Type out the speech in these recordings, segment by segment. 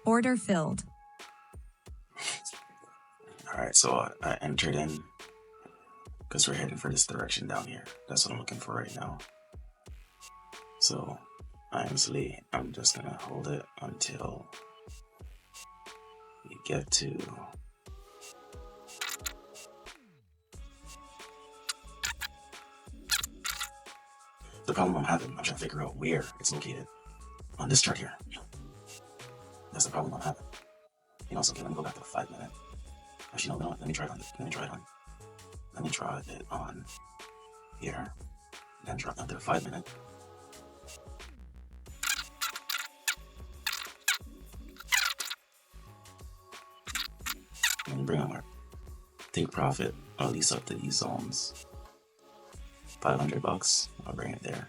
Order filled. Alright, so I entered in because we're heading for this direction down here. That's what I'm looking for right now. So honestly, I'm just gonna hold it until we get to the problem I'm having. I'm trying to figure out where it's located on this chart here. That's the problem I'm having. So okay, let me go back to the 5 minute. Actually, no, let me try it on. Let me try it on here. Then drop down to the 5 minute. And bring on my take profit at least up to these zones. $500. I'll bring it there.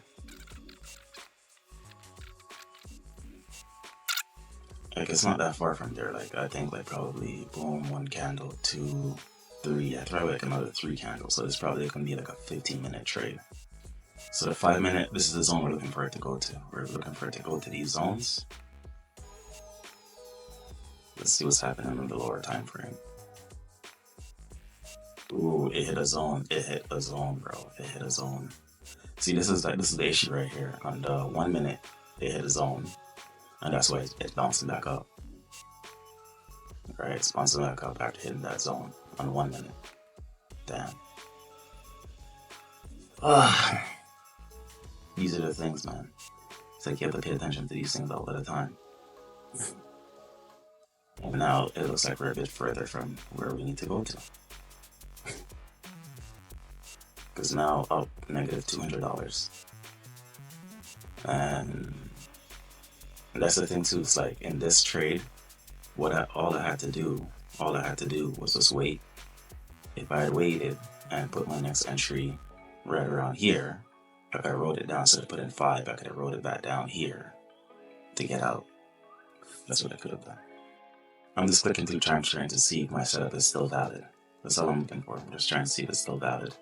Like, it's not that far from there. Like, I think like probably boom, 1 candle, 2, 3. Yeah, probably like another 3 candles. So it's probably gonna be like a 15-minute trade. So the 5 minute, this is the zone we're looking for it to go to. We're looking for it to go to these zones. Let's see what's happening in the lower time frame. Ooh, it hit a zone. It hit a zone, bro. It hit a zone. See, this is the issue right here. On the 1 minute, it hit a zone, and that's why it's bouncing back up. Right, it's bouncing back up after hitting that zone on 1 minute. Damn. These are the things, man. It's like you have to pay attention to these things all the time. And now it looks like we're a bit further from where we need to go to. Because now up negative $200. And that's the thing too. It's like in this trade, all I had to do was just wait. If I had waited and put my next entry right around here, like I wrote it down, so I put in 5, I could have wrote it back down here to get out. That's what I could have done. I'm just clicking through time trying to see if my setup is still valid. That's all I'm looking for. I'm just trying to see if it's still valid.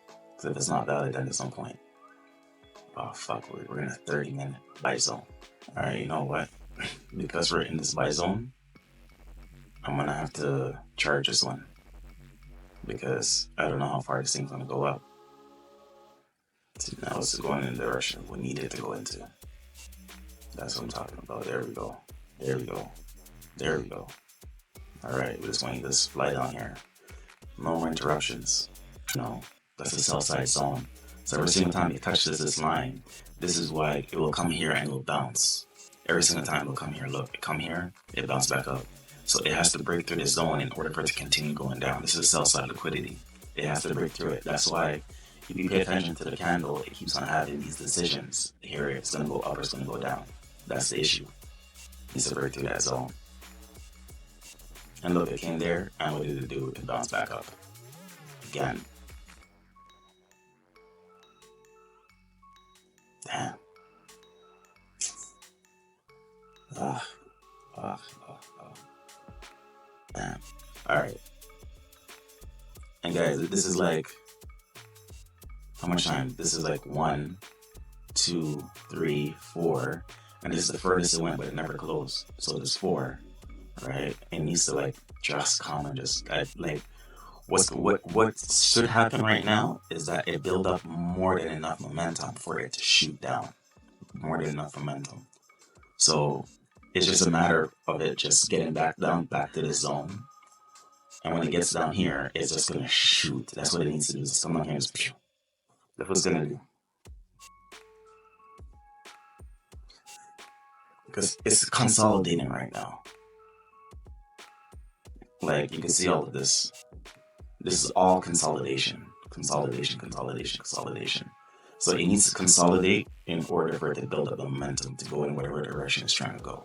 Because if it's not valid, then there's no point. Oh fuck, we're in a 30-minute buy zone. Alright, you know what? Because we're in this buy zone, I'm gonna have to charge this one. Because I don't know how far this thing's gonna go up. See, now it's going in the direction we need it to go into. That's what I'm talking about. There we go. There we go. There we go. Alright, we're just going to just fly down here. No more interruptions. No, that's the sell side zone. So every single time it touches this line, this is why it will come here and it will bounce. Every single time it will come here, look, it come here, it bounce back up. So it has to break through this zone in order for it to continue going down. This is sell side liquidity. It has to break through it. That's why if you pay attention to the candle, it keeps on having these decisions. Here it's going to go up or it's going to go down. That's the issue. It needs to break through that zone. And look, it came there, and what did it do? It bounced back up. Again. Damn. Damn. Alright. And guys, this is like, how much time? This is like 1, 2, 3, 4. And this is the furthest it went, but it never closed. So there's 4. Right? It needs to like just calm and just like what should happen right now is that it build up more than enough momentum for it to shoot down. More than enough momentum. So it's just a matter of it just getting back to this zone. And when it gets down here, it's just gonna shoot. That's what it needs to do. Just come down here and just, that's what it's gonna do. Because it's consolidating right now. Like, you can see all of this. This is all consolidation. Consolidation. So it needs to consolidate in order for it to build up the momentum to go in whatever direction it's trying to go.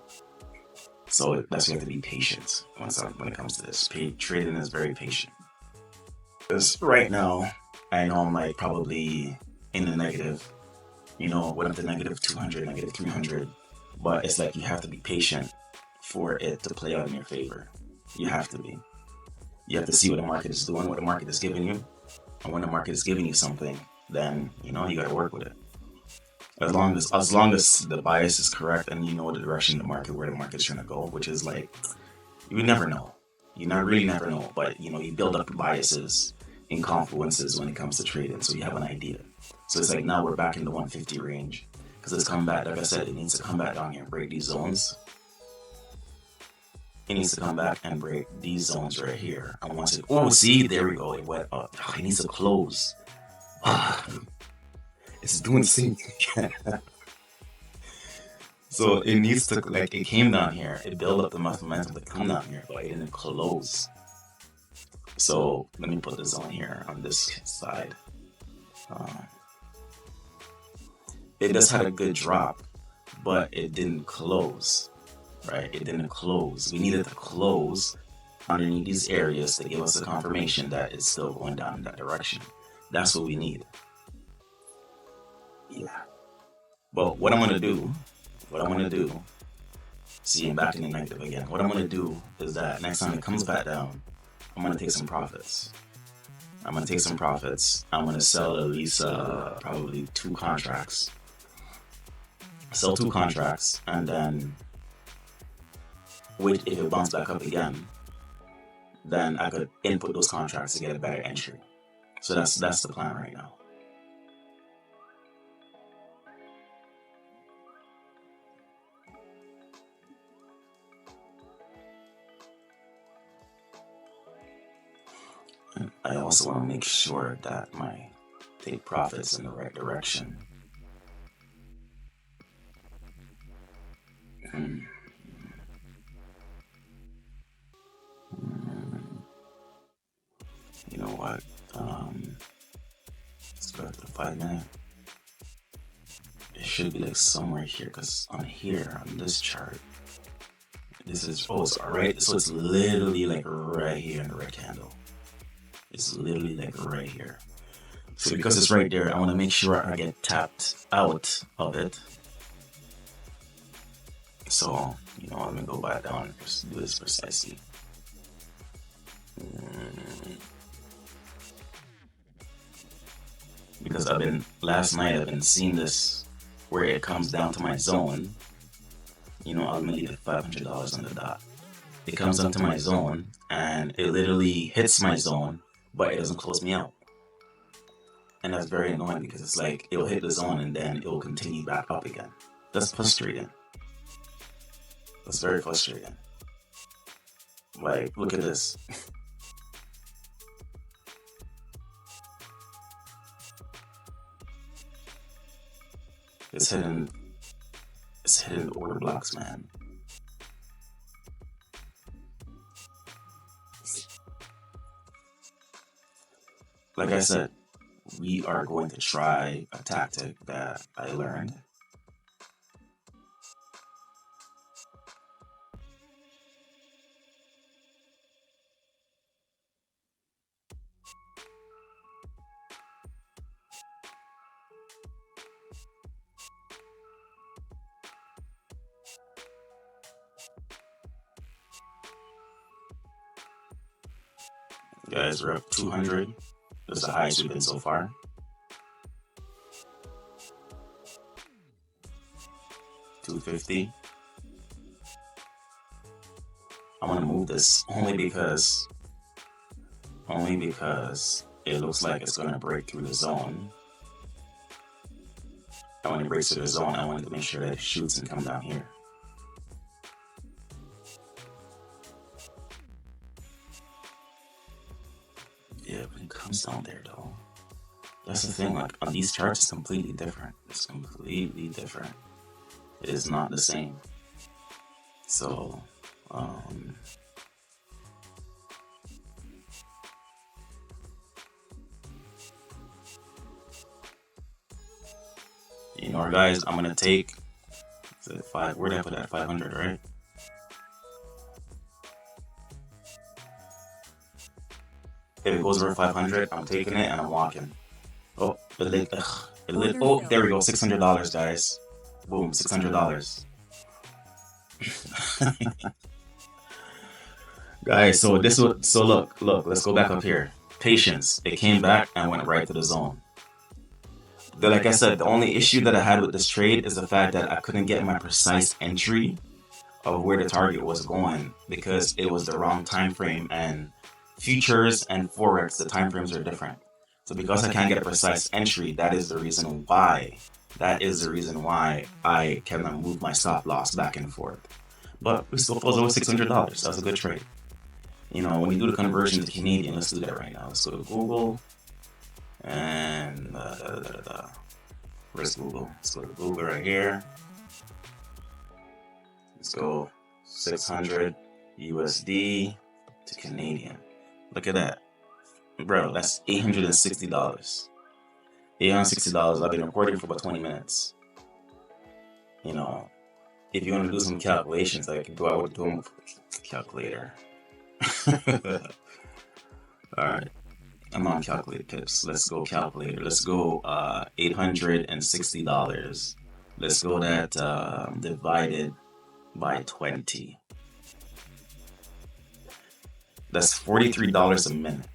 So that's why you have to be patient when it comes to this. Trading is very patient. Because right now, I know I'm like probably in the negative. Went up to negative 200, negative 300. But it's like you have to be patient for it to play out in your favor. You have to be. You have to see what the market is doing, what the market is giving you. And when the market is giving you something, then, you got to work with it. as long as the bias is correct and you know the direction of the market, where the market's trying to go, which is like, you never know. You not really never know, but you build up biases and confluences when it comes to trading, so you have an idea. So it's like now we're back in the 150 range because it's come back. Like I said, it needs to come back down here and break these zones. It needs to come back and break these zones right here. And once it, oh, see, there we go. It went up. Oh, it needs to close. It's doing the same thing. So it needs to, like, it came down here. It built up the momentum to come down here, but it didn't close. So let me put this on here on this side. It just had a good drop, but it didn't close, right? It didn't close. We needed to close underneath these areas to give us a confirmation that it's still going down in that direction. That's what we need. Yeah. But what I'm gonna do, see, I'm back in the negative again. What I'm gonna do is that next time it comes back down, I'm gonna take some profits. I'm gonna sell at least probably 2 contracts. Sell 2 contracts, and then wait. If it bounces back up again, then I could input those contracts to get a better entry. So that's the plan right now. And I also want to make sure that my take profits in the right direction. You know what? Let's go to the 5-minute. It should be like somewhere here, because on here, on this chart, this is, oh, it's right. So it's literally like right here in the red candle. It's literally like right here. So because it's right there, I want to make sure I get tapped out of it. So, let me go back down and just do this precisely. Because last night I've been seeing this where it comes down to my zone. I'll make it $500 on the dot. It comes down to my zone and it literally hits my zone, but it doesn't close me out. And that's very annoying because it's like it'll hit the zone and then it'll continue back up again. That's frustrating. That's very frustrating. Like, look at this. It's hitting order blocks, man. Like I said, we are going to try a tactic that I learned. Guys, we're up 200. That's the highest we've been so far. $250. I want to move this only because it looks like it's going to break through the zone. When it breaks through the zone, I wanted to make sure that it shoots and come down here. Yeah, but it comes down there though. That's the thing, like on these charts, it's completely different. It's completely different. It is not the same. So, guys, I'm gonna take where did I put that? 500, right? If it goes over 500, I'm taking it and I'm walking. Oh, oh, there we go. $600, guys. Boom, $600. Guys, so look, let's go back up here. Patience. It came back and went right to the zone. like I said, the only issue that I had with this trade is the fact that I couldn't get my precise entry of where the target was going because it was the wrong time frame, and futures and forex, the time frames are different. So because I can't get a precise entry, that is the reason why I cannot move my stop loss back and forth. But we still falls over $600. That's a good trade. You know, when you do the conversion to Canadian, let's do that right now. Let's go to Google and where's Google? Let's go to Google right here. Let's go 600 USD to Canadian. Look at that, bro. That's $860. $860. I've been recording for about 20 minutes. You know, if you want to do some calculations, like I would do them with a calculator. All right, I'm on calculator tips. Let's go calculator. Let's go $860. Let's go that divided by 20. That's $43 a minute.